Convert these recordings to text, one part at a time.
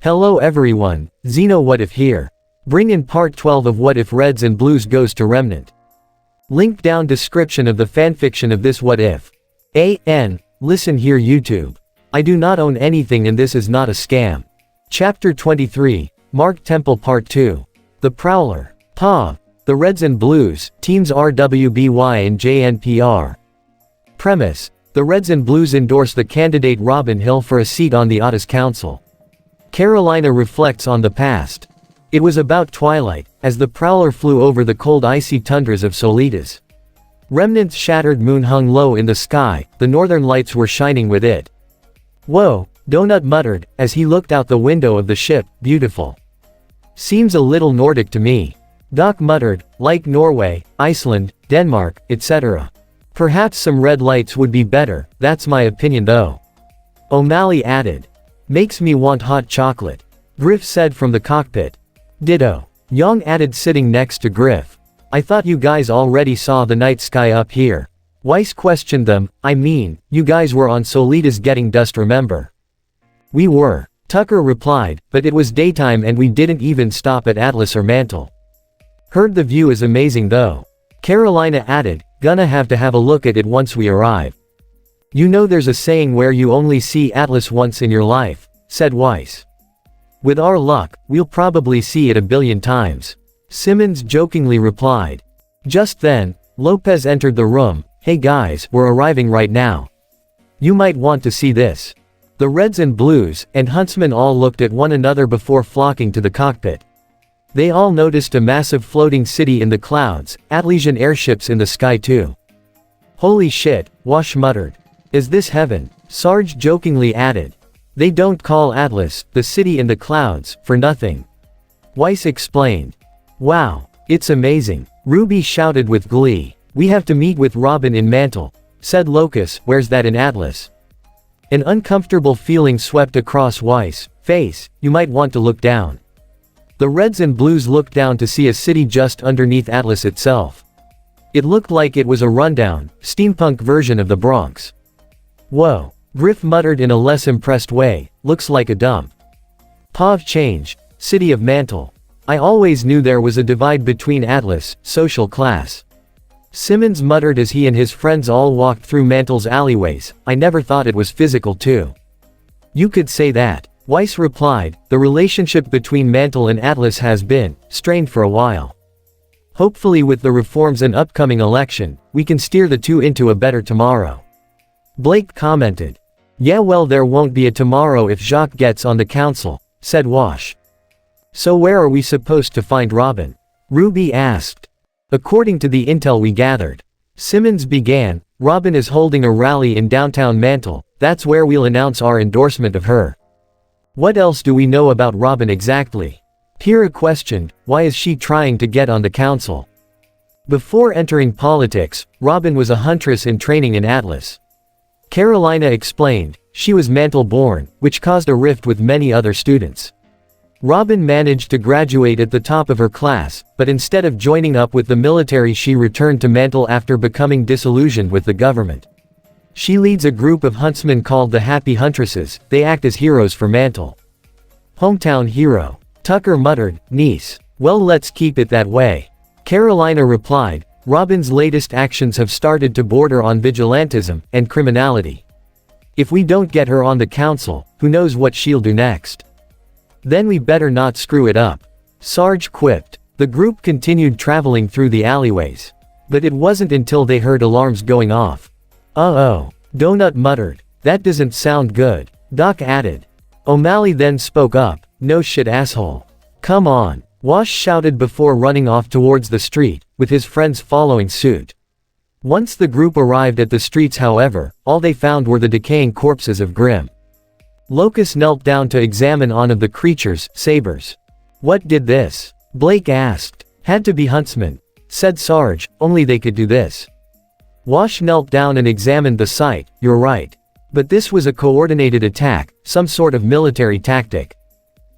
Hello everyone, Xeno What If here. Bring in part 12 of What If Reds and Blues goes to Remnant. Link down description of the fanfiction of this What If. Listen here YouTube. I do not own anything and this is not a scam. Chapter 23, Mark Temple Part 2. The Prowler. The Reds and Blues, teams RWBY and JNPR. Premise. The Reds and Blues endorse the candidate Robin Hill for a seat on the Otis Council. Carolina reflects on the past. It was about twilight, as the Prowler flew over the cold icy tundras of Solitas. Remnant's shattered moon hung low in the sky, the northern lights were shining with it. Whoa, Donut muttered, as he looked out the window of the ship, beautiful. Seems a little Nordic to me. Doc muttered, like Norway, Iceland, Denmark, etc. Perhaps some red lights would be better, that's my opinion though. O'Malley added. Makes me want hot chocolate. Griff said from the cockpit. Ditto. Young added sitting next to Griff. I thought you guys already saw the night sky up here. Weiss questioned them, I mean, you guys were on Solitas getting dust remember? We were. Tucker replied, but it was daytime and we didn't even stop at Atlas or Mantle. Heard the view is amazing though. Carolina added, gonna have to have a look at it once we arrive. You know there's a saying where you only see Atlas once in your life, said Weiss. With our luck, we'll probably see it a billion times. Simmons jokingly replied. Just then, Lopez entered the room. Hey guys, we're arriving right now. You might want to see this. The Reds and Blues and Huntsmen all looked at one another before flocking to the cockpit. They all noticed a massive floating city in the clouds, Atlesian airships in the sky too. Holy shit, Wash muttered. Is this heaven? Sarge jokingly added. They don't call Atlas, the city in the clouds, for nothing. Weiss explained. Wow, it's amazing. RWBY shouted with glee. We have to meet with Robin in Mantle. Said Locus, where's that in Atlas? An uncomfortable feeling swept across Weiss' face, you might want to look down. The Reds and Blues looked down to see a city just underneath Atlas itself. It looked like it was a rundown, steampunk version of the Bronx. Whoa, Griff muttered in a less impressed way, looks like a dump. Pav change, city of Mantle. I always knew there was a divide between Atlas, social class. Simmons muttered as he and his friends all walked through Mantle's alleyways, I never thought it was physical too. You could say that. Weiss replied, the relationship between Mantle and Atlas has been strained for a while. Hopefully with the reforms and upcoming election, we can steer the two into a better tomorrow. Blake commented. Yeah well there won't be a tomorrow if Jacques gets on the council, said Wash. So where are we supposed to find Robin? RWBY asked. According to the intel we gathered. Simmons began, Robin is holding a rally in downtown Mantle, that's where we'll announce our endorsement of her. What else do we know about Robin exactly? Pyrrha questioned, why is she trying to get on the council? Before entering politics, Robin was a huntress in training in Atlas. Carolina explained, she was Mantle-born, which caused a rift with many other students. Robin managed to graduate at the top of her class, but instead of joining up with the military she returned to Mantle after becoming disillusioned with the government. She leads a group of huntsmen called the Happy Huntresses, they act as heroes for Mantle. Hometown hero. Tucker muttered, nice. Well let's keep it that way. Carolina replied, Robin's latest actions have started to border on vigilantism and criminality. If we don't get her on the council, who knows what she'll do next. Then we better not screw it up. Sarge quipped. The group continued traveling through the alleyways. But it wasn't until they heard alarms going off. Uh-oh. Donut muttered. That doesn't sound good. Doc added. O'Malley then spoke up. No shit asshole. Come on. Wash shouted before running off towards the street, with his friends following suit. Once the group arrived at the streets however, all they found were the decaying corpses of Grimm. Locus knelt down to examine one of the creatures, sabers. What did this? Blake asked. Had to be huntsmen. Said Sarge, only they could do this. Wash knelt down and examined the site, you're right. But this was a coordinated attack, some sort of military tactic.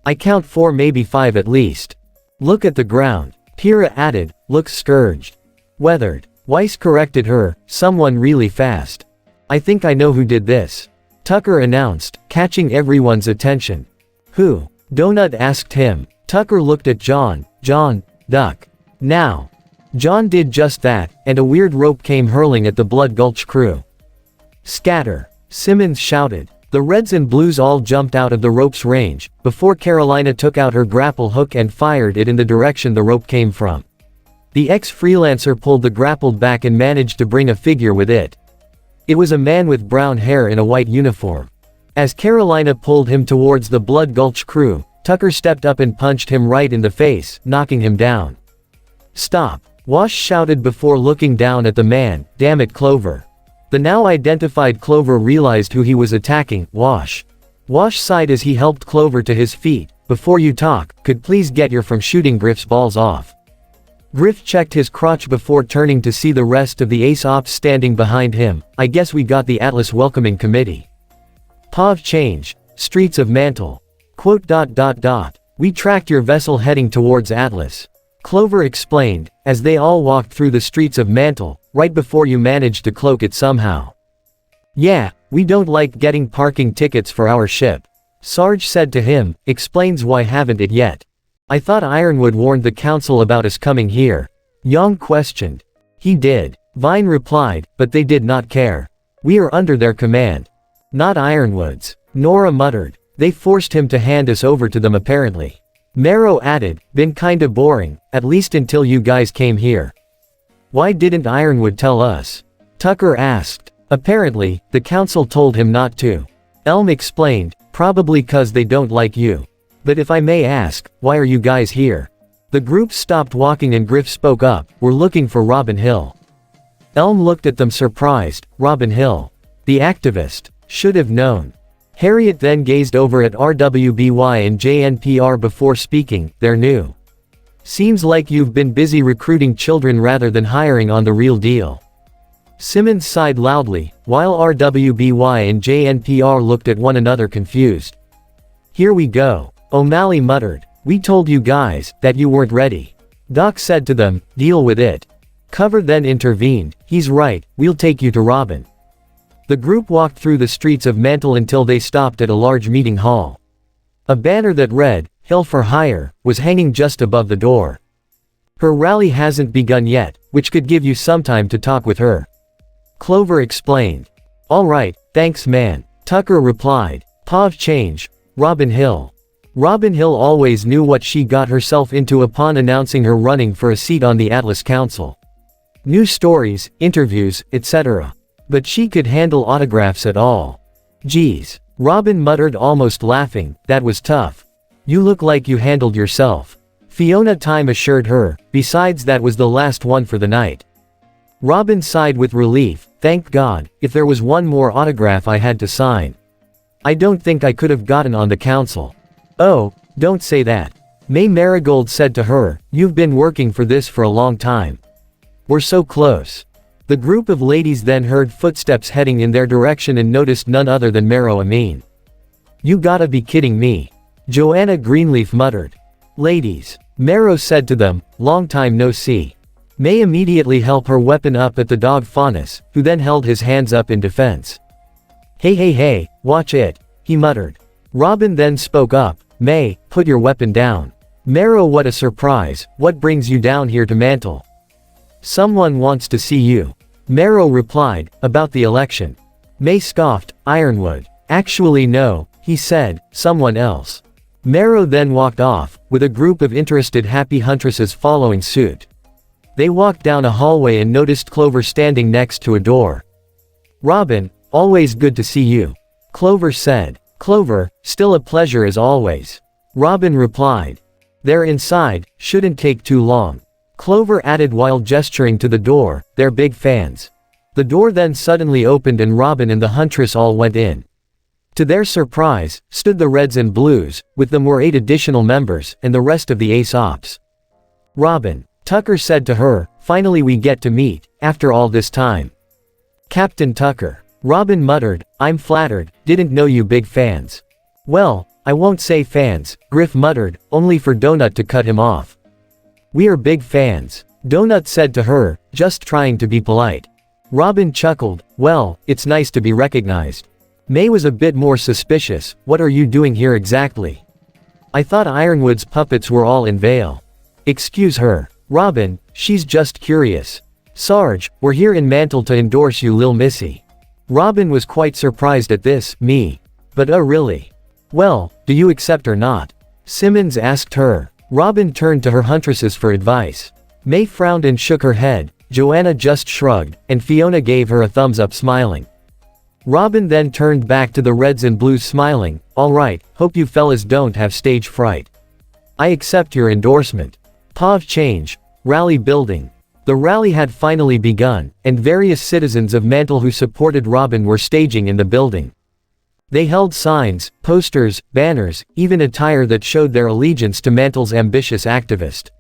I count 4 maybe 5 at least. Look at the ground. Pyrrha added, looks scourged. Weathered. Weiss corrected her, someone really fast. I think I know who did this. Tucker announced, catching everyone's attention. Who? Donut asked him. Tucker looked at John. John, duck. Now. John did just that, and a weird rope came hurling at the Blood Gulch crew. Scatter. Simmons shouted. The Reds and Blues all jumped out of the rope's range, before Carolina took out her grapple hook and fired it in the direction the rope came from. The ex-freelancer pulled the grapple back and managed to bring a figure with it. It was a man with brown hair in a white uniform. As Carolina pulled him towards the Blood Gulch crew, Tucker stepped up and punched him right in the face, knocking him down. Stop. Wash shouted before looking down at the man. Damn it, Clover. The now identified Clover realized who he was attacking. Wash. Wash sighed as he helped Clover to his feet. Before you talk, could please get your from shooting Griff's balls off. Griff checked his crotch before turning to see the rest of the Ace Ops standing behind him. I guess we got the Atlas welcoming committee. Pav change. Streets of Mantle. Quote. We tracked your vessel heading towards Atlas. Clover explained, as they all walked through the streets of Mantle, right before you managed to cloak it somehow. Yeah, we don't like getting parking tickets for our ship. Sarge said to him, explains why haven't it yet. I thought Ironwood warned the council about us coming here. Young questioned. He did. Vine replied, but they did not care. We are under their command. Not Ironwood's. Nora muttered. They forced him to hand us over to them apparently. Marrow added, been kinda boring, at least until you guys came here. Why didn't Ironwood tell us? Tucker asked. Apparently, the council told him not to. Elm explained, probably cause they don't like you. But if I may ask, why are you guys here? The group stopped walking and Griff spoke up, we're looking for Robin Hill. Elm looked at them surprised. Robin Hill. The activist. Should have known. Harriet then gazed over at RWBY and JNPR before speaking. They're new. Seems like you've been busy recruiting children rather than hiring on the real deal. Simmons sighed loudly, while RWBY and JNPR looked at one another confused. Here we go. O'Malley muttered. We told you guys that you weren't ready. Doc said to them, deal with it. Cover then intervened. He's right, we'll take you to Robin. The group walked through the streets of Mantle until they stopped at a large meeting hall. A banner that read, Hill for Hire, was hanging just above the door. Her rally hasn't begun yet, which could give you some time to talk with her. Clover explained. All right, thanks man. Tucker replied. Pav change. Robin Hill. Robin Hill always knew what she got herself into upon announcing her running for a seat on the Atlas Council. News stories, interviews, etc. But she could handle autographs at all. Geez. Robin muttered almost laughing, that was tough. You look like you handled yourself. Fiona Time assured her, besides that was the last one for the night. Robin sighed with relief, thank God, if there was one more autograph I had to sign. I don't think I could have gotten on the council. Oh, don't say that. May Marigold said to her, you've been working for this for a long time. We're so close. The group of ladies then heard footsteps heading in their direction and noticed none other than Marrow Amin. You gotta be kidding me. Joanna Greenleaf muttered. Ladies. Marrow said to them, long time no see. May immediately held her weapon up at the dog Faunus, who then held his hands up in defense. Hey, watch it, he muttered. Robin then spoke up, May, put your weapon down. Marrow, what a surprise, what brings you down here to Mantle? Someone wants to see you. Marrow replied, about the election. May scoffed, Ironwood. Actually no, he said, someone else. Marrow then walked off, with a group of interested happy huntresses following suit. They walked down a hallway and noticed Clover standing next to a door. Robin, always good to see you. Clover said. Clover, still a pleasure as always. Robin replied. They're inside, shouldn't take too long. Clover added while gesturing to the door, they're big fans. The door then suddenly opened and Robin and the huntress all went in. To their surprise, stood the Reds and Blues, with them were 8 additional members, and the rest of the Ace Ops. Robin. Tucker said to her, finally we get to meet, after all this time. Captain Tucker. Robin muttered, I'm flattered, didn't know you big fans. Well, I won't say fans, Griff muttered, only for Donut to cut him off. We are big fans. Donut said to her, just trying to be polite. Robin chuckled, well, it's nice to be recognized. May was a bit more suspicious, what are you doing here exactly? I thought Ironwood's puppets were all in Vale. Excuse her. Robin, she's just curious. Sarge, we're here in Mantle to endorse you Lil Missy. Robin was quite surprised at this, me. But really? Well, do you accept or not? Simmons asked her. Robin turned to her huntresses for advice. May frowned and shook her head, Joanna just shrugged, and Fiona gave her a thumbs up smiling. Robin then turned back to the Reds and Blues smiling, alright, hope you fellas don't have stage fright. I accept your endorsement. Pav change. Rally building. The rally had finally begun, and various citizens of Mantle who supported Robin were staging in the building. They held signs, posters, banners, even attire that showed their allegiance to Mantle's ambitious activist.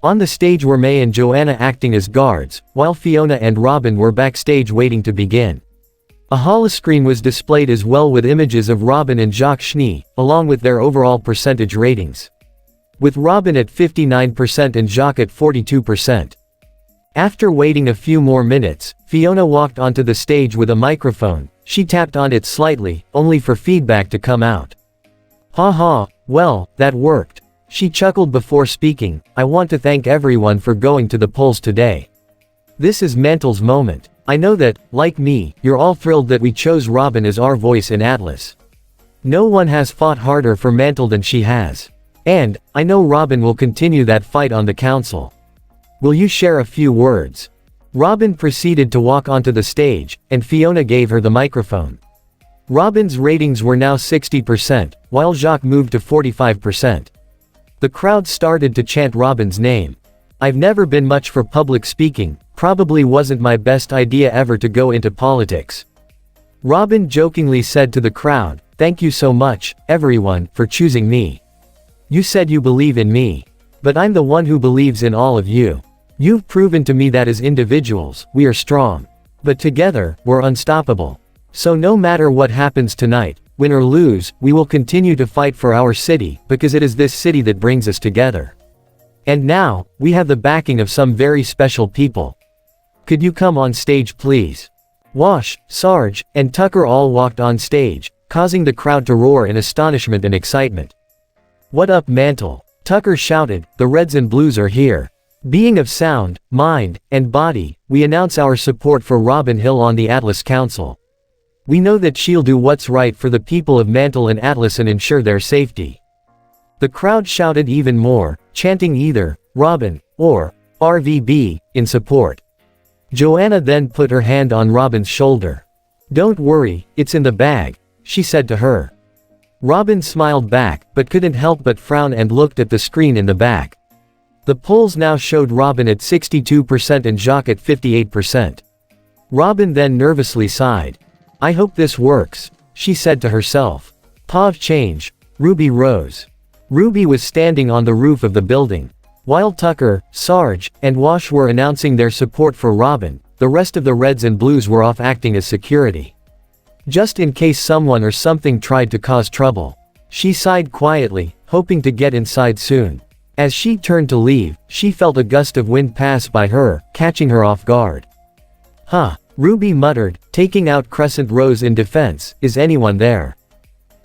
On the stage were May and Joanna acting as guards, while Fiona and Robin were backstage waiting to begin. A holoscreen was displayed as well with images of Robin and Jacques Schnee, along with their overall percentage ratings. With Robin at 59% and Jacques at 42%. After waiting a few more minutes, Fiona walked onto the stage with a microphone. She tapped on it slightly, only for feedback to come out. Ha ha, well, that worked. She chuckled before speaking, I want to thank everyone for going to the polls today. This is Mantle's moment. I know that, like me, you're all thrilled that we chose Robin as our voice in Atlas. No one has fought harder for Mantle than she has. And, I know Robin will continue that fight on the council. Will you share a few words? Robin proceeded to walk onto the stage, and Fiona gave her the microphone. Robin's ratings were now 60%, while Jacques moved to 45%. The crowd started to chant Robin's name. I've never been much for public speaking, probably wasn't my best idea ever to go into politics. Robin jokingly said to the crowd, thank you so much, everyone, for choosing me. You said you believe in me. But I'm the one who believes in all of you. You've proven to me that as individuals, we are strong. But together, we're unstoppable. So no matter what happens tonight, win or lose, we will continue to fight for our city, because it is this city that brings us together. And now, we have the backing of some very special people. Could you come on stage please? Wash, Sarge, and Tucker all walked on stage, causing the crowd to roar in astonishment and excitement. What up Mantle? Tucker shouted, the Reds and Blues are here. Being of sound, mind, and body, we announce our support for Robin Hill on the Atlas Council. We know that she'll do what's right for the people of Mantle and Atlas and ensure their safety. The crowd shouted even more, chanting either, Robin, or, RWBY, in support. Joanna then put her hand on Robin's shoulder. Don't worry, it's in the bag, she said to her. Robin smiled back, but couldn't help but frown and looked at the screen in the back. The polls now showed Robin at 62% and Jacques at 58%. Robin then nervously sighed. I hope this works, she said to herself. Pav change. RWBY rose. RWBY was standing on the roof of the building. While Tucker, Sarge, and Wash were announcing their support for Robin, the rest of the Reds and Blues were off acting as security. Just in case someone or something tried to cause trouble. She sighed quietly, hoping to get inside soon. As she turned to leave, she felt a gust of wind pass by her, catching her off guard. Huh, RWBY muttered, taking out Crescent Rose in defense, is anyone there?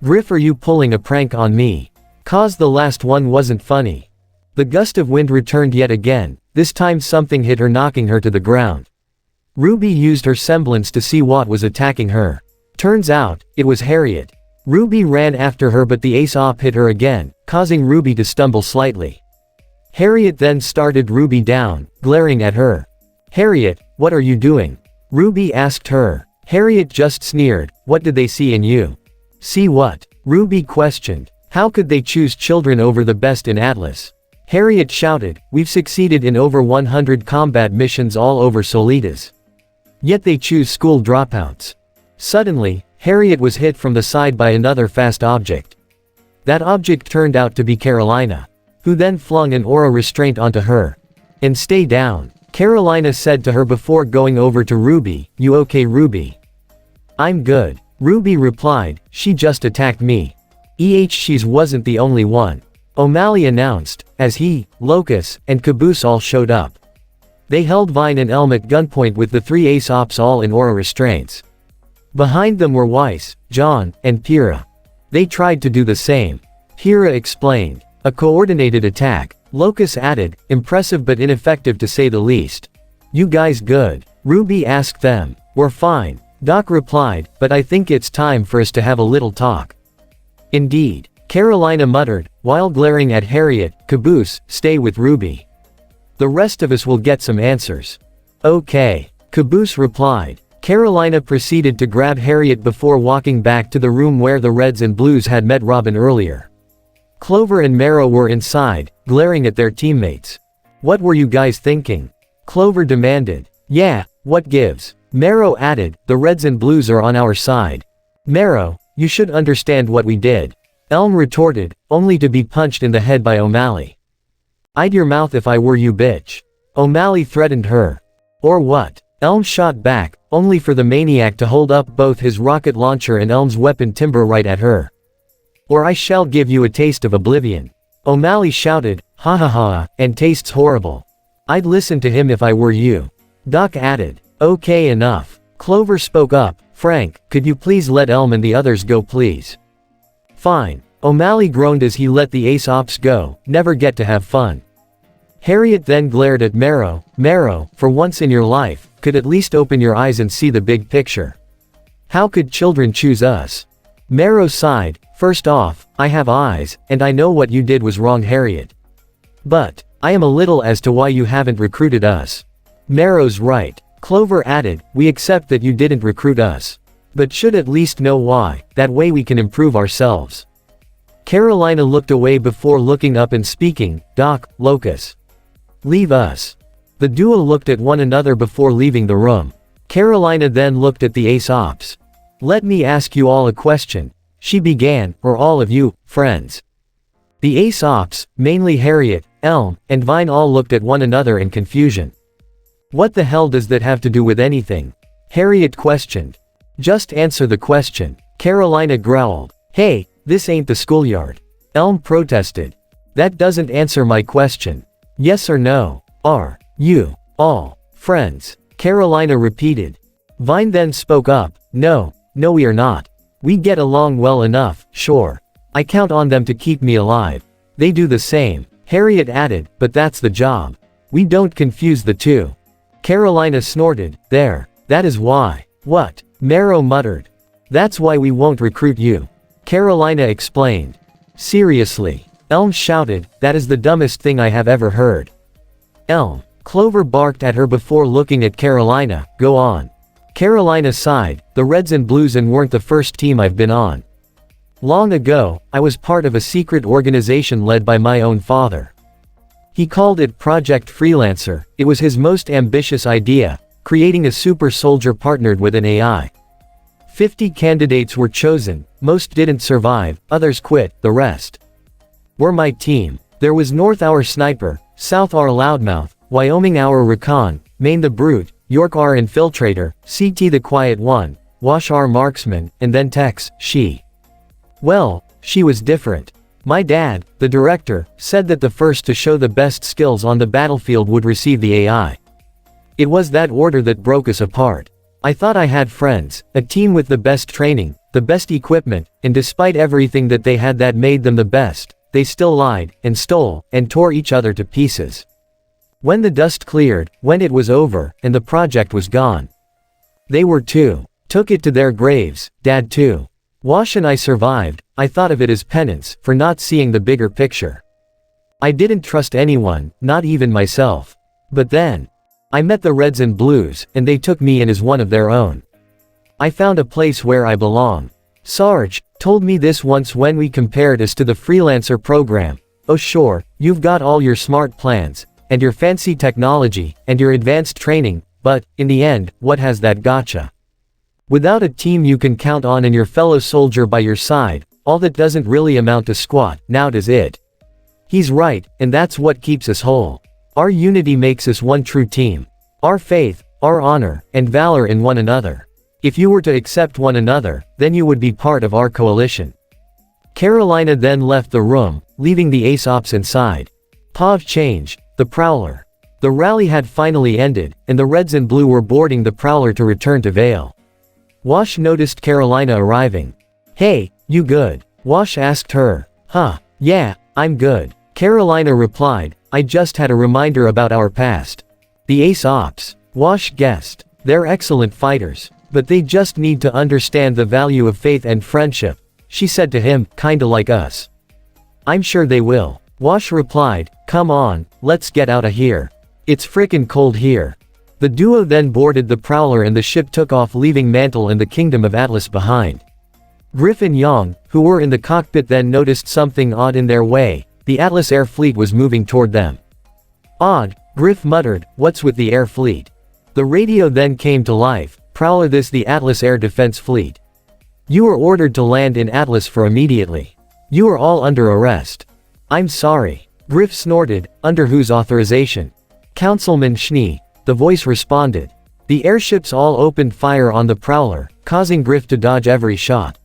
Griff, are you pulling a prank on me? 'Cause the last one wasn't funny. The gust of wind returned yet again, this time something hit her knocking her to the ground. RWBY used her semblance to see what was attacking her. Turns out, it was Harriet. RWBY ran after her but the ace-op hit her again, causing RWBY to stumble slightly. Harriet then started RWBY down, glaring at her. Harriet, what are you doing? RWBY asked her. Harriet just sneered, what did they see in you? See what? RWBY questioned. How could they choose children over the best in Atlas? Harriet shouted, we've succeeded in over 100 combat missions all over Solitas. Yet they choose school dropouts. Suddenly, Harriet was hit from the side by another fast object. That object turned out to be Carolina, who then flung an aura restraint onto her. And stay down, Carolina said to her before going over to RWBY, you okay RWBY? I'm good, RWBY replied, she just attacked me. She's wasn't the only one. O'Malley announced, as he, Locus, and Caboose all showed up. They held Vine and Elm at gunpoint with the three ace-ops all in aura restraints. Behind them were Weiss, John, and Pyrrha. They tried to do the same. Hira explained. A coordinated attack. Locus added, impressive but ineffective to say the least. You guys good? Ruby asked them. We're fine. Doc replied, but I think it's time for us to have a little talk. Indeed. Carolina muttered, while glaring at Harriet. Caboose, stay with Ruby. The rest of us will get some answers. Okay. Caboose replied. Carolina proceeded to grab Harriet before walking back to the room where the Reds and Blues had met Robin earlier. Clover and Marrow were inside, glaring at their teammates. What were you guys thinking? Clover demanded. Yeah, what gives? Marrow added, the Reds and Blues are on our side. Marrow, you should understand what we did. Elm retorted, only to be punched in the head by O'Malley. I'd your mouth if I were you, bitch. O'Malley threatened her. Or what? Elm shot back, only for the maniac to hold up both his rocket launcher and Elm's weapon timber right at her. Or I shall give you a taste of oblivion. O'Malley shouted, ha ha ha, and tastes horrible. I'd listen to him if I were you. Doc added. Okay, enough. Clover spoke up. Frank, could you please let Elm and the others go, please? Fine. O'Malley groaned as he let the ace ops go. Never get to have fun. Harriet then glared at Marrow. Marrow, for once in your life, could at least open your eyes and see the big picture. How could children choose us? Marrow sighed. First off, I have eyes, and I know what you did was wrong, Harriet. But, I am a little as to why you haven't recruited us. Marrow's right. Clover added, we accept that you didn't recruit us. But should at least know why, that way we can improve ourselves. Carolina looked away before looking up and speaking, Doc, Locus. Leave us. The duo looked at one another before leaving the room. Carolina then looked at the ace ops. Let me ask you all a question. She began, or all of you, friends. The ace ops, mainly Harriet, Elm, and Vine all looked at one another in confusion. What the hell does that have to do with anything? Harriet questioned. Just answer the question. Carolina growled. Hey, this ain't the schoolyard. Elm protested. That doesn't answer my question. Yes or no? Are you all friends? Carolina repeated. Vine then spoke up. No we are not. We get along well enough, sure. I count on them to keep me alive. They do the same. Harriet added, but that's the job. We don't confuse the two. Carolina snorted. There. That is why. What? Marrow muttered. That's why we won't recruit you. Carolina explained. Seriously. Elm shouted, that is the dumbest thing I have ever heard. Elm. Clover barked at her before looking at Carolina. Go on. Carolina sighed. The Reds and Blues and weren't the first team I've been on. Long ago, I was part of a secret organization led by my own father. He called it Project Freelancer. It was his most ambitious idea, creating a super soldier partnered with an AI. 50 candidates were chosen, most didn't survive, others quit, the rest were my team. There was North our Sniper, South our Loudmouth, Wyoming our Recon, Maine the Brute, York our Infiltrator, CT the Quiet One, Wash our Marksman, and then Tex, she. Well, she was different. My dad, the director, said that the first to show the best skills on the battlefield would receive the AI. It was that order that broke us apart. I thought I had friends, a team with the best training, the best equipment, and despite everything that they had that made them the best, they still lied, and stole, and tore each other to pieces. When the dust cleared, when it was over, and the project was gone. They were too. Took it to their graves, Dad too. Wash and I survived. I thought of it as penance, for not seeing the bigger picture. I didn't trust anyone, not even myself. But then, I met the Reds and Blues, and they took me in as one of their own. I found a place where I belong. Sarge told me this once when we compared us to the freelancer program. Oh sure, you've got all your smart plans, and your fancy technology, and your advanced training, but, in the end, what has that gotcha? Without a team you can count on and your fellow soldier by your side, all that doesn't really amount to squat, now does it? He's right, and that's what keeps us whole. Our unity makes us one true team. Our faith, our honor, and valor in one another. If you were to accept one another, then you would be part of our coalition. Carolina then left the room, leaving the ace ops inside. Pav change. The Prowler. The rally had finally ended, and the Reds and Blue were boarding the Prowler to return to Vale. Wash noticed Carolina arriving. Hey, you good? Wash asked her. Huh, Yeah, I'm good. Carolina replied, I just had a reminder about our past. The Ace Ops. Wash guessed. They're excellent fighters. But they just need to understand the value of faith and friendship, she said to him, kinda like us. I'm sure they will. Wash replied, come on, let's get outta here. It's frickin' cold here. The duo then boarded the Prowler and the ship took off, leaving Mantle and the Kingdom of Atlas behind. Griff and Yang, who were in the cockpit, then noticed something odd in their way. The Atlas Air Fleet was moving toward them. Odd, Griff muttered, what's with the air fleet? The radio then came to life. Prowler, this the Atlas Air Defense Fleet. You are ordered to land in Atlas for immediately. You are all under arrest. I'm sorry. Griff snorted, under whose authorization? Councilman Schnee. The voice responded. The airships all opened fire on the Prowler, causing Griff to dodge every shot.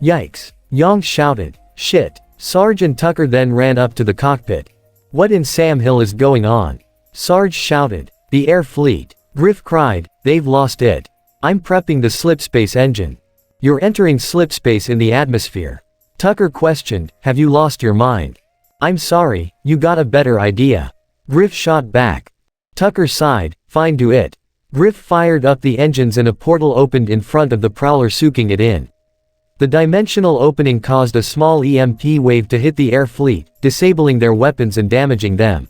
Yikes. Yang shouted. Shit. Sarge and Tucker then ran up to the cockpit. What in Sam Hill is going on? Sarge shouted. The air fleet. Griff cried, they've lost it. I'm prepping the slipspace engine. You're entering slipspace in the atmosphere. Tucker questioned, have you lost your mind? I'm sorry, you got a better idea. Griff shot back. Tucker sighed, fine, do it. Griff fired up the engines and a portal opened in front of the Prowler, sucking it in. The dimensional opening caused a small EMP wave to hit the air fleet, disabling their weapons and damaging them.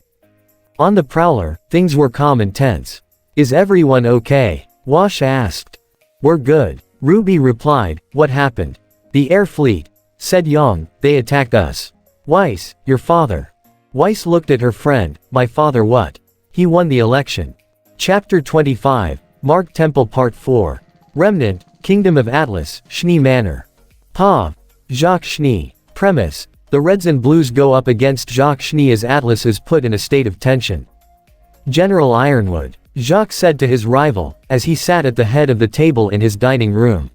On the Prowler, things were calm and tense. Is everyone okay? Wash asked. We're good. RWBY replied, what happened? The air fleet. Said Yang, they attacked us. Weiss, your father. Weiss looked at her friend, my father what? He won the election. Chapter 25, Mark Temple Part 4. Remnant, Kingdom of Atlas, Schnee Manor. Pav. Jacques Schnee. Premise. The Reds and Blues go up against Jacques Schnee as Atlas is put in a state of tension. General Ironwood. Jacques said to his rival, as he sat at the head of the table in his dining room.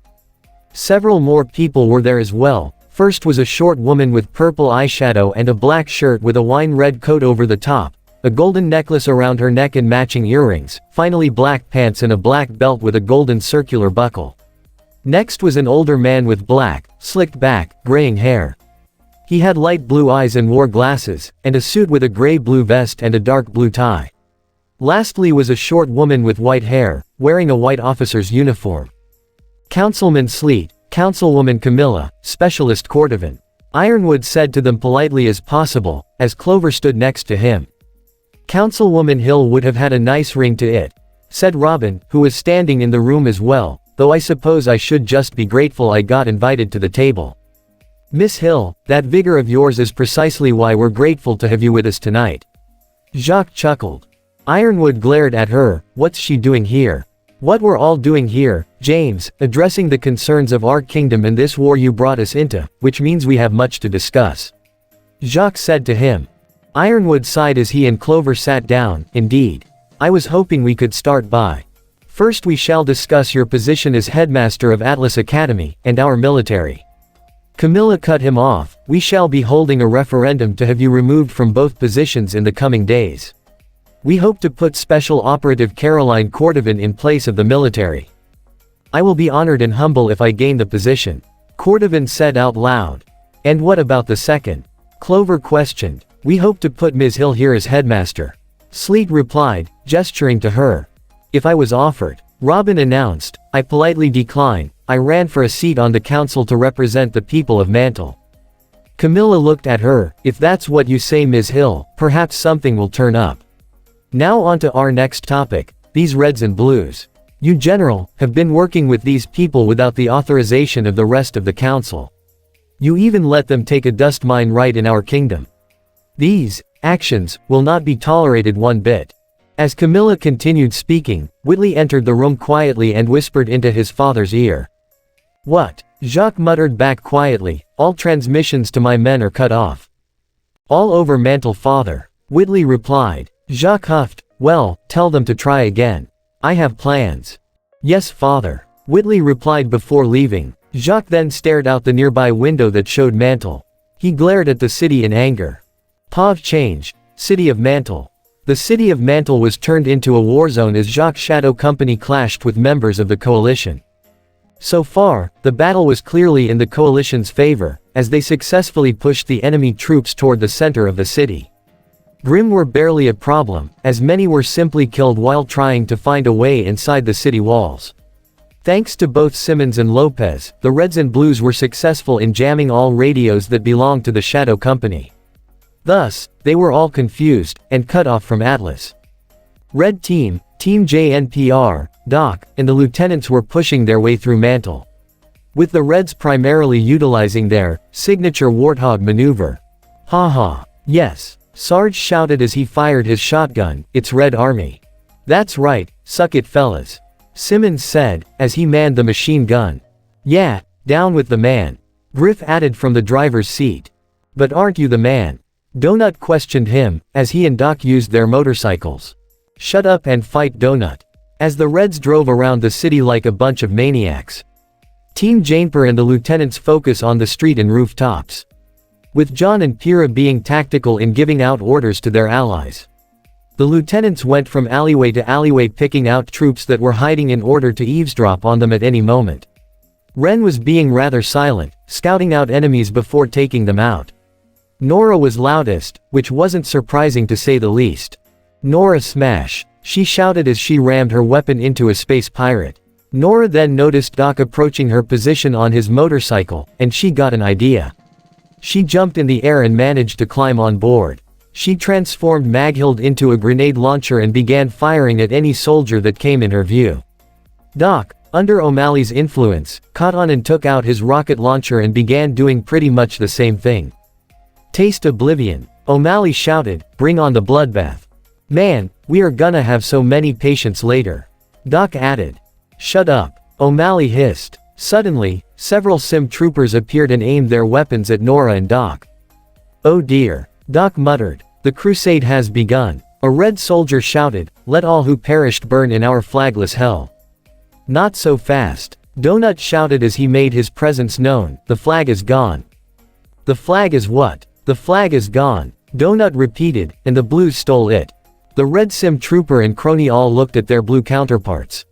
Several more people were there as well. First was a short woman with purple eyeshadow and a black shirt with a wine red coat over the top, a golden necklace around her neck and matching earrings, finally black pants and a black belt with a golden circular buckle. Next was an older man with black, slicked back, graying hair. He had light blue eyes and wore glasses, and a suit with a gray-blue vest and a dark blue tie. Lastly was a short woman with white hair, wearing a white officer's uniform. Councilman Sleet, Councilwoman Camilla, Specialist Cordovan. Ironwood said to them politely as possible, as Clover stood next to him. Councilwoman Hill would have had a nice ring to it, said Robin, who was standing in the room as well, though I suppose I should just be grateful I got invited to the table. Miss Hill, that vigor of yours is precisely why we're grateful to have you with us tonight. Jacques chuckled. Ironwood glared at her, what's she doing here? What we're all doing here, James, addressing the concerns of our kingdom and this war you brought us into, which means we have much to discuss. Jacques said to him. Ironwood sighed as he and Clover sat down, indeed. I was hoping we could start by. First we shall discuss your position as headmaster of Atlas Academy, and our military. Camilla cut him off, we shall be holding a referendum to have you removed from both positions in the coming days. We hope to put Special Operative Caroline Cordovan in place of the military. I will be honored and humble if I gain the position. Cordovan said out loud. And what about the second? Clover questioned. We hope to put Ms. Hill here as headmaster. Sleet replied, gesturing to her. If I was offered, Robin announced, I politely decline. I ran for a seat on the council to represent the people of Mantle. Camilla looked at her, if that's what you say Ms. Hill, perhaps something will turn up. Now on to our next topic, these Reds and Blues. You General, have been working with these people without the authorization of the rest of the council. You even let them take a dust mine right in our kingdom. These actions will not be tolerated one bit. As Camilla continued speaking, Whitley entered the room quietly and whispered into his father's ear. What? Jacques muttered back quietly, all transmissions to my men are cut off. All over Mantle, father. Whitley replied. Jacques huffed, well, tell them to try again. I have plans. Yes, father. Whitley replied before leaving. Jacques then stared out the nearby window that showed Mantle. He glared at the city in anger. Pav change. City of Mantle. The city of Mantle was turned into a war zone as Jacques' Shadow Company clashed with members of the coalition. So far, the battle was clearly in the coalition's favor, as they successfully pushed the enemy troops toward the center of the city. Grimm were barely a problem, as many were simply killed while trying to find a way inside the city walls. Thanks to both Simmons and Lopez, the Reds and Blues were successful in jamming all radios that belonged to the Shadow Company. Thus, they were all confused, and cut off from Atlas. Red Team, Team JNPR, Doc, and the lieutenants were pushing their way through Mantle, with the Reds primarily utilizing their signature Warthog maneuver. Haha. Yes, Sarge shouted as he fired his shotgun, "It's Red Army." "That's right, suck it fellas," Simmons said, as he manned the machine gun. "Yeah, down with the man," Griff added from the driver's seat. "But aren't you the man?" Donut questioned him, as he and Doc used their motorcycles. "Shut up and fight, Donut," as the Reds drove around the city like a bunch of maniacs. Team Janeper and the lieutenants focus on the street and rooftops, with John and Pyrrha being tactical in giving out orders to their allies. The lieutenants went from alleyway to alleyway picking out troops that were hiding in order to eavesdrop on them at any moment. Ren was being rather silent, scouting out enemies before taking them out. Nora was loudest, which wasn't surprising to say the least. "Nora smash," she shouted as she rammed her weapon into a space pirate. Nora then noticed Doc approaching her position on his motorcycle, and she got an idea. She jumped in the air and managed to climb on board. She transformed Maghild into a grenade launcher and began firing at any soldier that came in her view. Doc, under O'Malley's influence, caught on and took out his rocket launcher and began doing pretty much the same thing. "Taste oblivion," O'Malley shouted, "bring on the bloodbath." "Man, we are gonna have so many patients later," Doc added. "Shut up," O'Malley hissed. Suddenly, several Sim troopers appeared and aimed their weapons at Nora and Doc. "Oh dear," Doc muttered. "The crusade has begun." A red soldier shouted, "Let all who perished burn in our flagless hell." "Not so fast," Donut shouted as he made his presence known, "the flag is gone." "The flag is what?" "The flag is gone," Donut repeated, "and the Blues stole it." The red Sim trooper and crony all looked at their blue counterparts.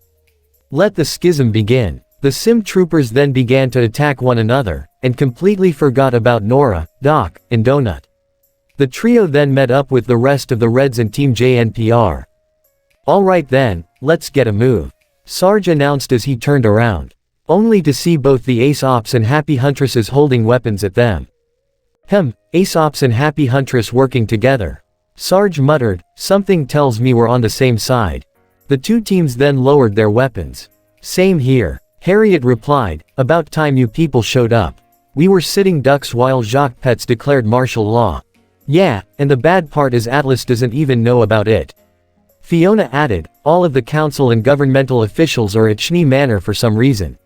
Let the schism begin. The Sim troopers then began to attack one another, and completely forgot about Nora, Doc, and Donut. The trio then met up with the rest of the Reds and Team JNPR. "Alright then, let's get a move," Sarge announced as he turned around, only to see both the Ace Ops and Happy Huntresses holding weapons at them. Ace Ops and Happy Huntress working together. Sarge muttered, "Something tells me we're on the same side." The two teams then lowered their weapons. "Same here," Harriet replied, "about time you people showed up. We were sitting ducks while Jacques Petz declared martial law." "Yeah, and the bad part is Atlas doesn't even know about it." Fiona added, "All of the council and governmental officials are at Schnee Manor for some reason."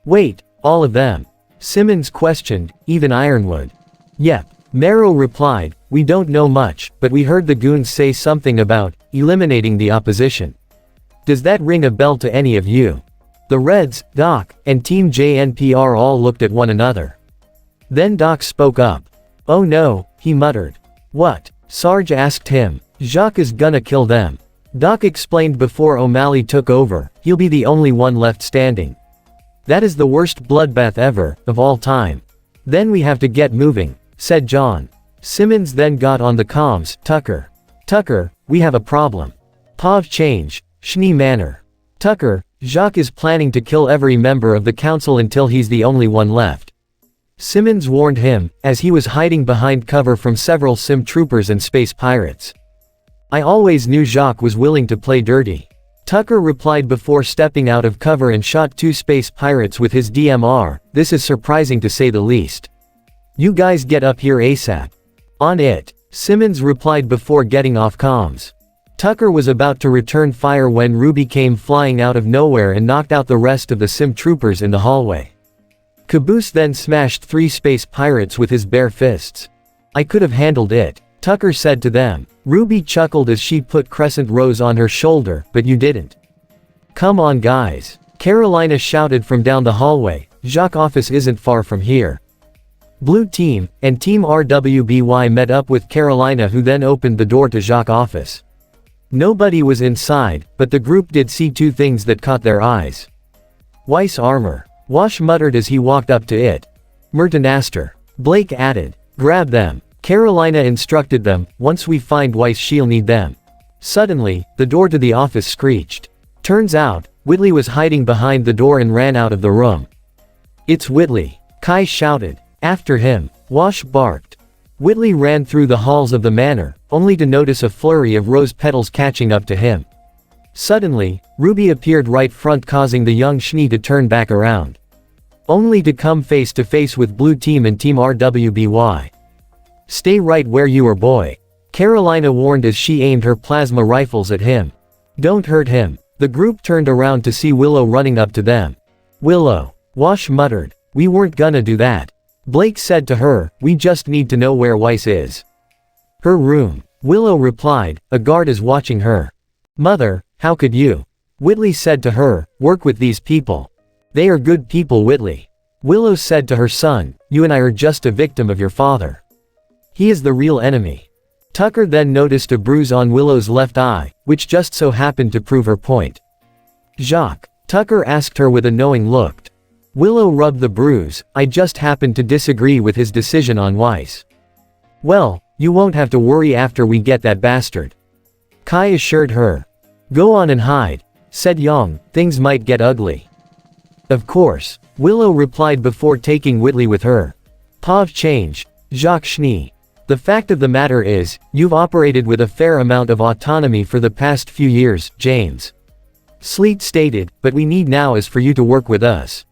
"Wait, all of them?" Simmons questioned, "Even Ironwood?" "Yep," Merrill replied, "We don't know much, but we heard the goons say something about eliminating the opposition. Does that ring a bell to any of you?" The Reds, Doc, and Team JNPR all looked at one another. Then Doc spoke up. "Oh no," he muttered. "What?" Sarge asked him. "Jacques is gonna kill them," Doc explained before O'Malley took over. "He'll be the only one left standing. That is the worst bloodbath ever, of all time." "Then we have to get moving," said John. Simmons then got on the comms, Tucker, we have a problem. POV change, Schnee Manor. Tucker, Jacques is planning to kill every member of the council until he's the only one left." Simmons warned him, as he was hiding behind cover from several Sim troopers and space pirates. "I always knew Jacques was willing to play dirty," Tucker replied before stepping out of cover and shot two space pirates with his DMR. "This is surprising to say the least. You guys get up here ASAP." "On it," Simmons replied before getting off comms. Tucker was about to return fire when RWBY came flying out of nowhere and knocked out the rest of the Sim troopers in the hallway. Caboose then smashed three space pirates with his bare fists. "I could have handled it," Tucker said to them. RWBY chuckled as she put Crescent Rose on her shoulder, "But you didn't." "Come on guys," Carolina shouted from down the hallway, "Jacques' office isn't far from here." Blue Team and Team RWBY met up with Carolina, who then opened the door to Jacques' office. Nobody was inside, but the group did see two things that caught their eyes. Weiss armor. Wash muttered as he walked up to it. Mertenaster. Blake added. Grab them. Carolina instructed them, once we find Weiss she'll need them. Suddenly, the door to the office screeched. Turns out, Whitley was hiding behind the door and ran out of the room. It's Whitley. Kai shouted. After him. Wash barked. Whitley ran through the halls of the manor, only to notice a flurry of rose petals catching up to him. Suddenly, Ruby appeared right front, causing the young Schnee to turn back around. Only to come face to face with Blue Team and Team RWBY. Stay right where you are, boy. Carolina warned as she aimed her plasma rifles at him. Don't hurt him. The group turned around to see Willow running up to them. Willow. Wash muttered. We weren't gonna do that. Blake said to her, we just need to know where Weiss is. Her room. Willow replied, a guard is watching her. Mother, how could you? Whitley said to her, work with these people. They are good people, Whitley. Willow said to her son, you and I are just a victim of your father. He is the real enemy. Tucker then noticed a bruise on Willow's left eye, which just so happened to prove her point. Jacques. Tucker asked her with a knowing look. Willow rubbed the bruise, I just happened to disagree with his decision on Weiss. Well, you won't have to worry after we get that bastard. Kai assured her. Go on and hide, said Yang, things might get ugly. Of course, Willow replied before taking Whitley with her. Pav changed. Jacques Schnee. The fact of the matter is, you've operated with a fair amount of autonomy for the past few years, James. Sleet stated, but we need now is for you to work with us.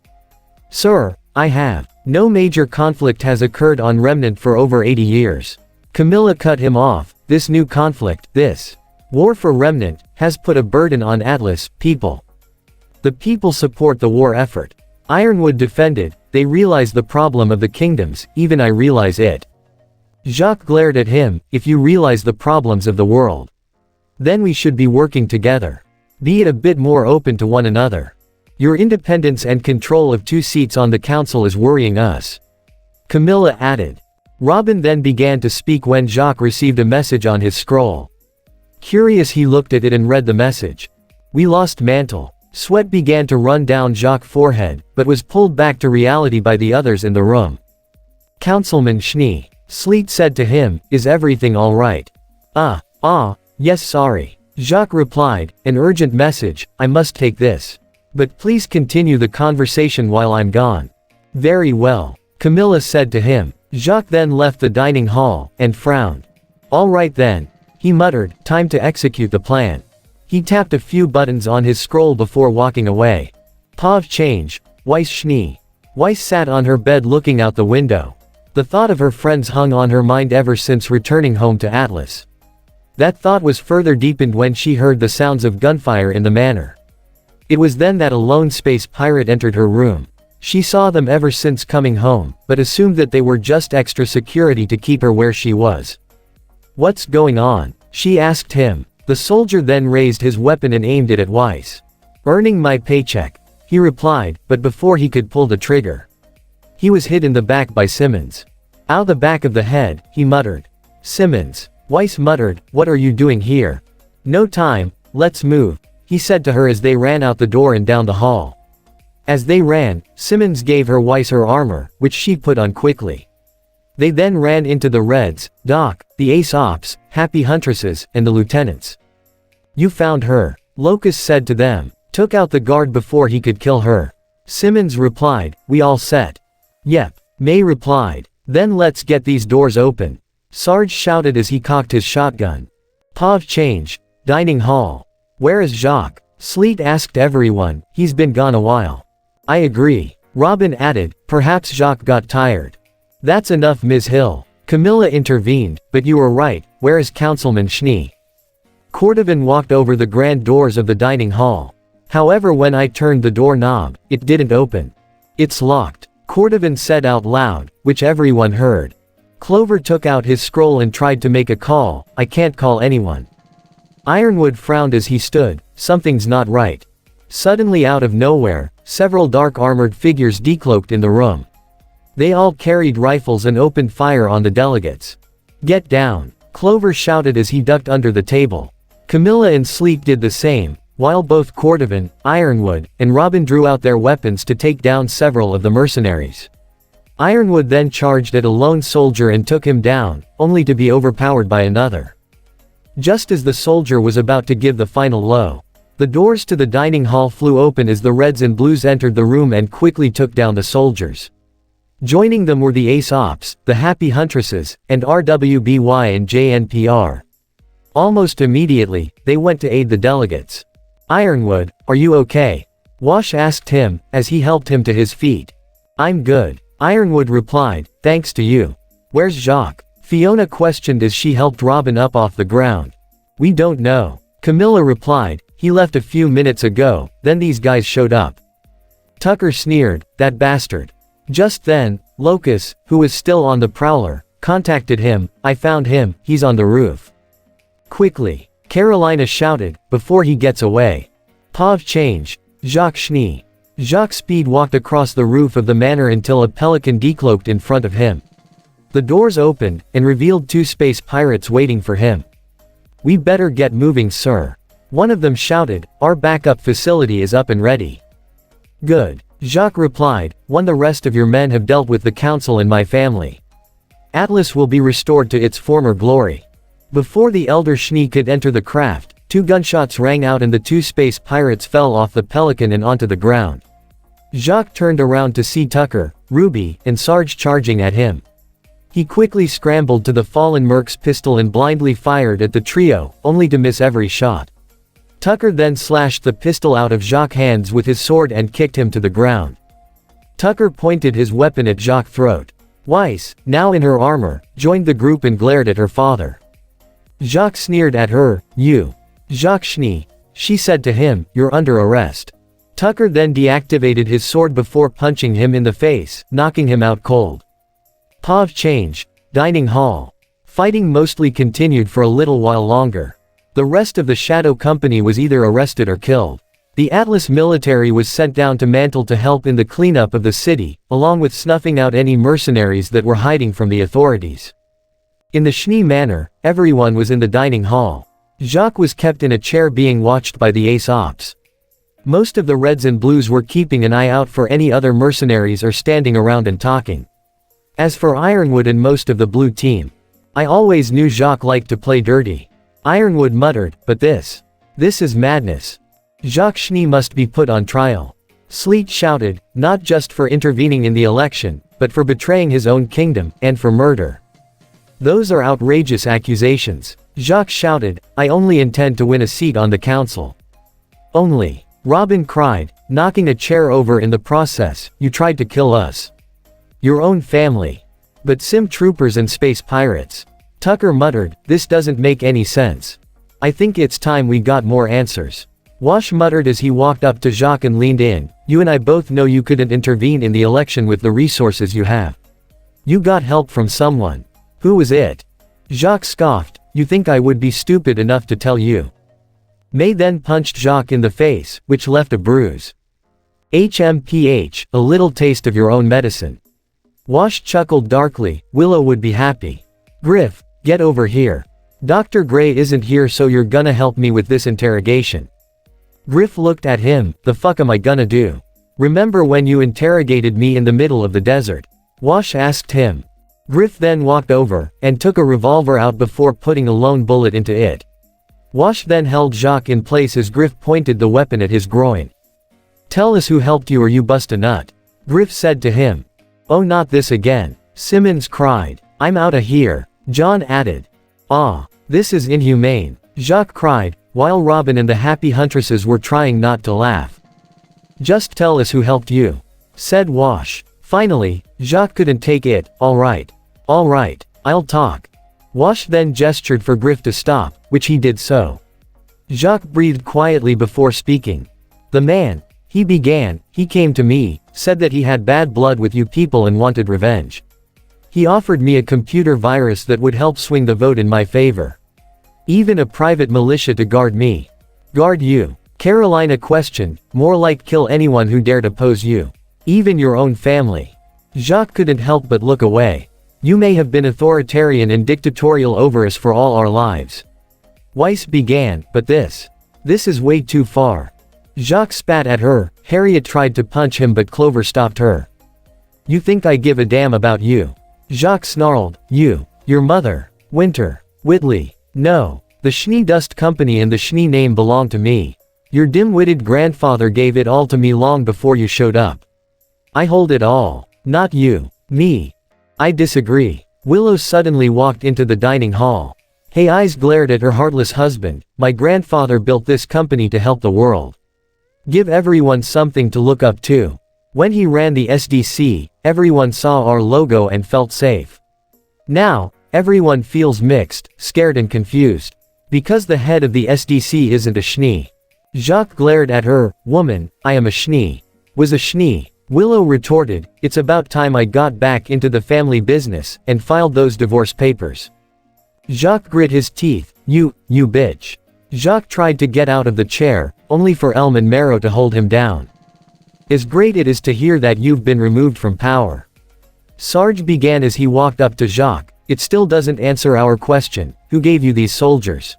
Sir, I have. No major conflict has occurred on Remnant for over 80 years. Camilla cut him off. This new conflict, this war for Remnant, has put a burden on Atlas people. The people support the war effort. Ironwood defended, they realize the problem of the kingdoms, even I realize it. Jacques glared at him, if you realize the problems of the world. Then we should be working together. Be it a bit more open to one another. Your independence and control of 2 seats on the council is worrying us. Camilla added. Robin then began to speak when Jacques received a message on his scroll. Curious, he looked at it and read the message. We lost Mantle. Sweat began to run down Jacques' forehead, but was pulled back to reality by the others in the room. Councilman Schnee. Sleet said to him, is everything alright? Yes, sorry. Jacques replied, an urgent message, I must take this. But please continue the conversation while I'm gone. Very well. Camilla said to him. Jacques then left the dining hall, and frowned. All right then. He muttered, time to execute the plan. He tapped a few buttons on his scroll before walking away. Pav change. Weiss Schnee. Weiss sat on her bed looking out the window. The thought of her friends hung on her mind ever since returning home to Atlas. That thought was further deepened when she heard the sounds of gunfire in the manor. It was then that a lone space pirate entered her room. She saw them ever since coming home, but assumed that they were just extra security to keep her where she was. What's going on? She asked him. The soldier then raised his weapon and aimed it at Weiss. Earning my paycheck, he replied, but before he could pull the trigger, he was hit in the back by Simmons. Ow, the back of the head, he muttered. Simmons. Weiss muttered, what are you doing here? No time, let's move, he said to her as they ran out the door and down the hall. As they ran, Simmons gave her Weiss her armor, which she put on quickly. They then ran into the Reds, Doc, the Ace Ops, Happy Huntresses, and the lieutenants. You found her, Locust said to them. Took out the guard before he could kill her. Simmons replied, we all set. Yep. May replied. Then let's get these doors open. Sarge shouted as he cocked his shotgun. Pav change. Dining hall. Where is Jacques? Sleet asked everyone, he's been gone a while. I agree. Robin added, perhaps Jacques got tired. That's enough, Ms. Hill. Camilla intervened, but you were right, where is Councilman Schnee? Cordovan walked over the grand doors of the dining hall. However, when I turned the doorknob, it didn't open. It's locked, Cordovan said out loud, which everyone heard. Clover took out his scroll and tried to make a call, I can't call anyone. Ironwood frowned as he stood, something's not right. Suddenly out of nowhere, several dark armored figures decloaked in the room. They all carried rifles and opened fire on the delegates. Get down, Clover shouted as he ducked under the table. Camilla and Sleep did the same, while both Cordovan, Ironwood, and Robin drew out their weapons to take down several of the mercenaries. Ironwood then charged at a lone soldier and took him down, only to be overpowered by another. Just as the soldier was about to give the final blow, the doors to the dining hall flew open as the Reds and Blues entered the room and quickly took down the soldiers. Joining them were the Ace Ops, the Happy Huntresses, and RWBY and JNPR. Almost immediately, they went to aid the delegates. "Ironwood, are you okay?" Wash asked him, as he helped him to his feet. "I'm good," Ironwood replied, "thanks to you." "Where's Jacques?" Fiona questioned as she helped Robin up off the ground. "We don't know," Camilla replied, "he left a few minutes ago, then these guys showed up." Tucker sneered, "That bastard." Just then, Locus, who was still on the prowler, contacted him. "I found him, he's on the roof." Quickly, Carolina shouted, "Before he gets away. Pav change. Jacques Schnee." Jacques speed walked across the roof of the manor until a pelican decloaked in front of him. The doors opened, and revealed two space pirates waiting for him. "We better get moving, sir." One of them shouted, "Our backup facility is up and ready." "Good," Jacques replied, "when the rest of your men have dealt with the council and my family, Atlas will be restored to its former glory." Before the elder Schnee could enter the craft, two gunshots rang out and the two space pirates fell off the pelican and onto the ground. Jacques turned around to see Tucker, Ruby, and Sarge charging at him. He quickly scrambled to the fallen merc's pistol and blindly fired at the trio, only to miss every shot. Tucker then slashed the pistol out of Jacques' hands with his sword and kicked him to the ground. Tucker pointed his weapon at Jacques' throat. Weiss, now in her armor, joined the group and glared at her father. Jacques sneered at her. "You. Jacques Schnee," she said to him, "you're under arrest." Tucker then deactivated his sword before punching him in the face, knocking him out cold. Pav change. Dining hall. Fighting mostly continued for a little while longer. The rest of the Shadow Company was either arrested or killed. The Atlas military was sent down to Mantle to help in the cleanup of the city, along with snuffing out any mercenaries that were hiding from the authorities. In the Schnee Manor, everyone was in the dining hall. Jacques was kept in a chair being watched by the Ace Ops. Most of the Reds and Blues were keeping an eye out for any other mercenaries or standing around and talking. As for Ironwood and most of the Blue team, "I always knew Jacques liked to play dirty." Ironwood muttered, "But this is madness. Jacques Schnee must be put on trial." Sleet shouted, "Not just for intervening in the election, but for betraying his own kingdom, and for murder. Those are outrageous accusations." Jacques shouted, "I only intend to win a seat on the council." "Only," Robin cried, knocking a chair over in the process, "you tried to kill us. Your own family. But Sim troopers and space pirates." Tucker muttered, "This doesn't make any sense. I think it's time we got more answers." Wash muttered as he walked up to Jacques and leaned in, "You and I both know you couldn't intervene in the election with the resources you have. You got help from someone. Who was it?" Jacques scoffed, "You think I would be stupid enough to tell you?" May then punched Jacques in the face, which left a bruise. "HMPH, a little taste of your own medicine." Wash chuckled darkly, "Willow would be happy." "Griff, get over here. Dr. Gray isn't here, so you're gonna help me with this interrogation." Griff looked at him, "The fuck am I gonna do? Remember when you interrogated me in the middle of the desert?" Wash asked him. Griff then walked over, and took a revolver out before putting a lone bullet into it. Wash then held Jacques in place as Griff pointed the weapon at his groin. "Tell us who helped you or you bust a nut," Griff said to him. "Oh, not this again," Simmons cried. "I'm outta here," John added. "Ah, this is inhumane," Jacques cried, while Robin and the Happy Huntresses were trying not to laugh. "Just tell us who helped you," said Wash. Finally, Jacques couldn't take it. All right, I'll talk." Wash then gestured for Griff to stop, which he did so. Jacques breathed quietly before speaking. "The man," he began, "he came to me, said that he had bad blood with you people and wanted revenge. He offered me a computer virus that would help swing the vote in my favor. Even a private militia to guard me." "Guard you?" Carolina questioned, "More like kill anyone who dared oppose you. Even your own family." Jacques couldn't help but look away. "You may have been authoritarian and dictatorial over us for all our lives." Weiss began, "But this is way too far." Jacques spat at her. Harriet tried to punch him but Clover stopped her. You think I give a damn about you? Jacques snarled. You. Your mother. Winter. Whitley. No. The Schnee Dust Company and the Schnee name belong to me. Your dim-witted grandfather gave it all to me long before you showed up. I hold it all. Not you. Me. I disagree. Willow suddenly walked into the dining hall. Her eyes glared at her heartless husband. My grandfather built this company to help the world. Give everyone something to look up to. When he ran the SDC, everyone saw our logo and felt safe. Now, everyone feels mixed, scared and confused. Because the head of the SDC isn't a Schnee. Jacques glared at her. Woman, I am a Schnee. Was a Schnee. Willow retorted, it's about time I got back into the family business, and filed those divorce papers. Jacques grit his teeth. You bitch. Jacques tried to get out of the chair, only for Elm and Marrow to hold him down. As great it is to hear that you've been removed from power. Sarge began as he walked up to Jacques. It still doesn't answer our question. Who gave you these soldiers?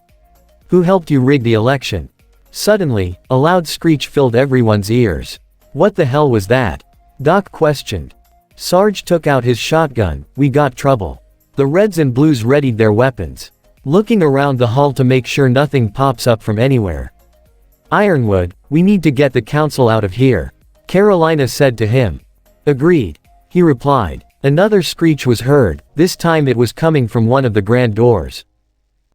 Who helped you rig the election? Suddenly, a loud screech filled everyone's ears. What the hell was that? Doc questioned. Sarge took out his shotgun. We got trouble. The Reds and Blues readied their weapons. Looking around the hall to make sure nothing pops up from anywhere. Ironwood, we need to get the council out of here. Carolina said to him. Agreed. He replied. Another screech was heard, this time it was coming from one of the grand doors.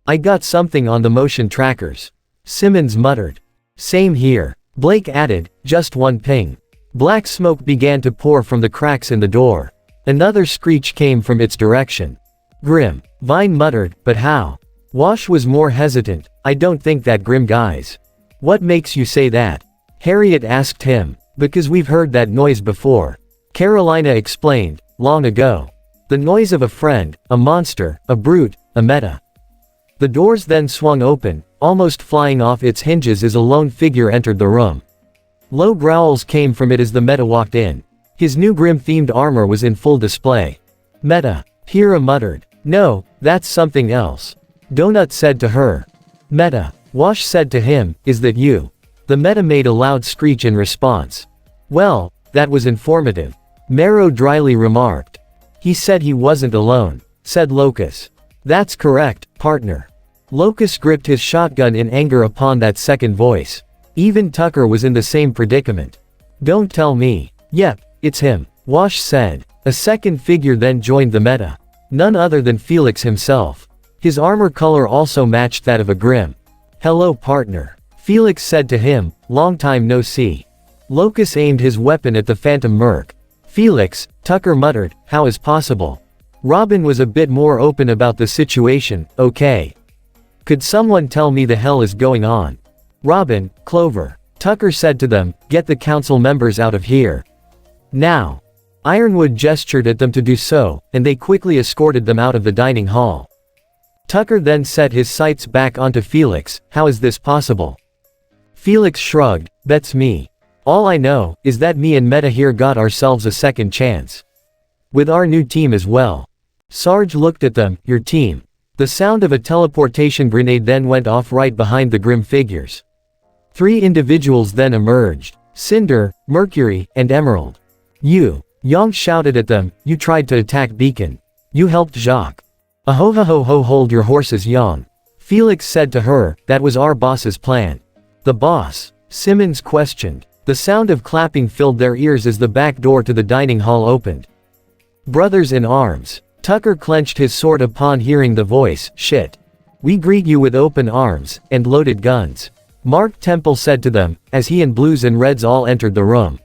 I got something on the motion trackers. Simmons muttered. Same here. Blake added, just one ping. Black smoke began to pour from the cracks in the door. Another screech came from its direction. Grim. Vine muttered, but how? Wash was more hesitant. I don't think that Grim guys. What makes you say that? Harriet asked him. Because we've heard that noise before. Carolina explained. Long ago. The noise of a friend, a monster, a brute, a meta. The doors then swung open, almost flying off its hinges as a lone figure entered the room. Low growls came from it as the meta walked in. His new Grim-themed armor was in full display. Meta. Hera muttered. No, that's something else. Donut said to her. Meta. Wash said to him, is that you? The meta made a loud screech in response. Well, that was informative. Marrow dryly remarked. He said he wasn't alone, said Locus. That's correct, partner. Locus gripped his shotgun in anger upon that second voice. Even Tucker was in the same predicament. Don't tell me. Yep, it's him, Wash said. A second figure then joined the meta. None other than Felix himself. His armor color also matched that of a Grim. Hello partner. Felix said to him, long time no see. Locus aimed his weapon at the phantom merc. Felix, Tucker muttered, how is possible? Robin was a bit more open about the situation. Okay. Could someone tell me the hell is going on? Robin, Clover. Tucker said to them, get the council members out of here. Now. Ironwood gestured at them to do so, and they quickly escorted them out of the dining hall. Tucker then set his sights back onto Felix. How is this possible? Felix shrugged. That's me. All I know is that me and Meta here got ourselves a second chance. With our new team as well. Sarge looked at them. Your team. The sound of a teleportation grenade then went off right behind the Grim figures. 3 individuals then emerged. Cinder, Mercury, and Emerald. You. Yang shouted at them. You tried to attack Beacon. You helped Jacques. Ahohoho, hold your horses, Yang. Felix said to her, that was our boss's plan. The boss? Simmons questioned. The sound of clapping filled their ears as the back door to the dining hall opened. Brothers in arms. Tucker clenched his sword upon hearing the voice. Shit. We greet you with open arms, and loaded guns. Mark Temple said to them, as he and Blues and Reds all entered the room.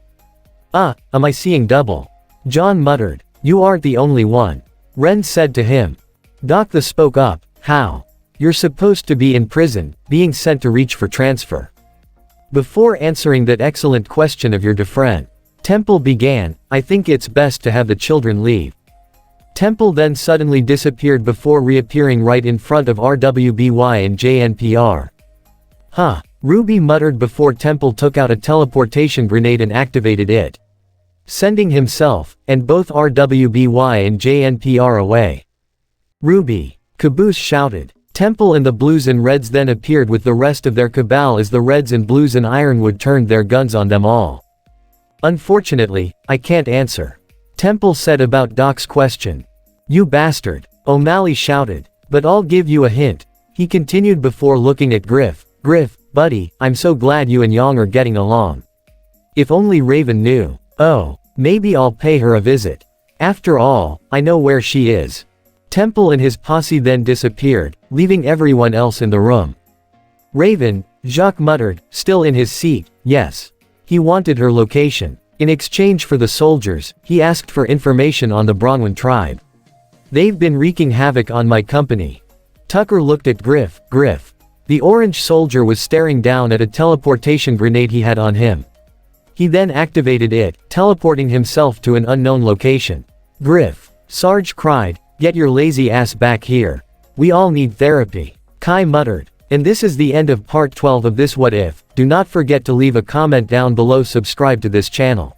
Am I seeing double? John muttered. You aren't the only one. Ren said to him. Doc the spoke up. How? You're supposed to be in prison, being sent to reach for transfer. Before answering that excellent question of your friend, Temple began, I think it's best to have the children leave. Temple then suddenly disappeared before reappearing right in front of RWBY and JNPR. Huh. RWBY muttered before Temple took out a teleportation grenade and activated it. Sending himself, and both RWBY and JNPR away. RWBY. Caboose shouted. Temple and the Blues and Reds then appeared with the rest of their cabal as the Reds and Blues and Ironwood turned their guns on them all. Unfortunately, I can't answer. Temple said about Doc's question. You bastard. O'Malley shouted. But I'll give you a hint. He continued before looking at Griff. Griff, buddy, I'm so glad you and Yang are getting along. If only Raven knew. Oh, maybe I'll pay her a visit. After all, I know where she is. Temple and his posse then disappeared, leaving everyone else in the room. Raven, Jacques muttered, still in his seat, yes. He wanted her location. In exchange for the soldiers, he asked for information on the Bronwyn tribe. They've been wreaking havoc on my company. Tucker looked at Griff. Griff. The orange soldier was staring down at a teleportation grenade he had on him. He then activated it, teleporting himself to an unknown location. Griff. Sarge cried, get your lazy ass back here. We all need therapy. Kai muttered. And this is the end of part 12 of this What If. Do not forget to leave a comment down below, subscribe to this channel.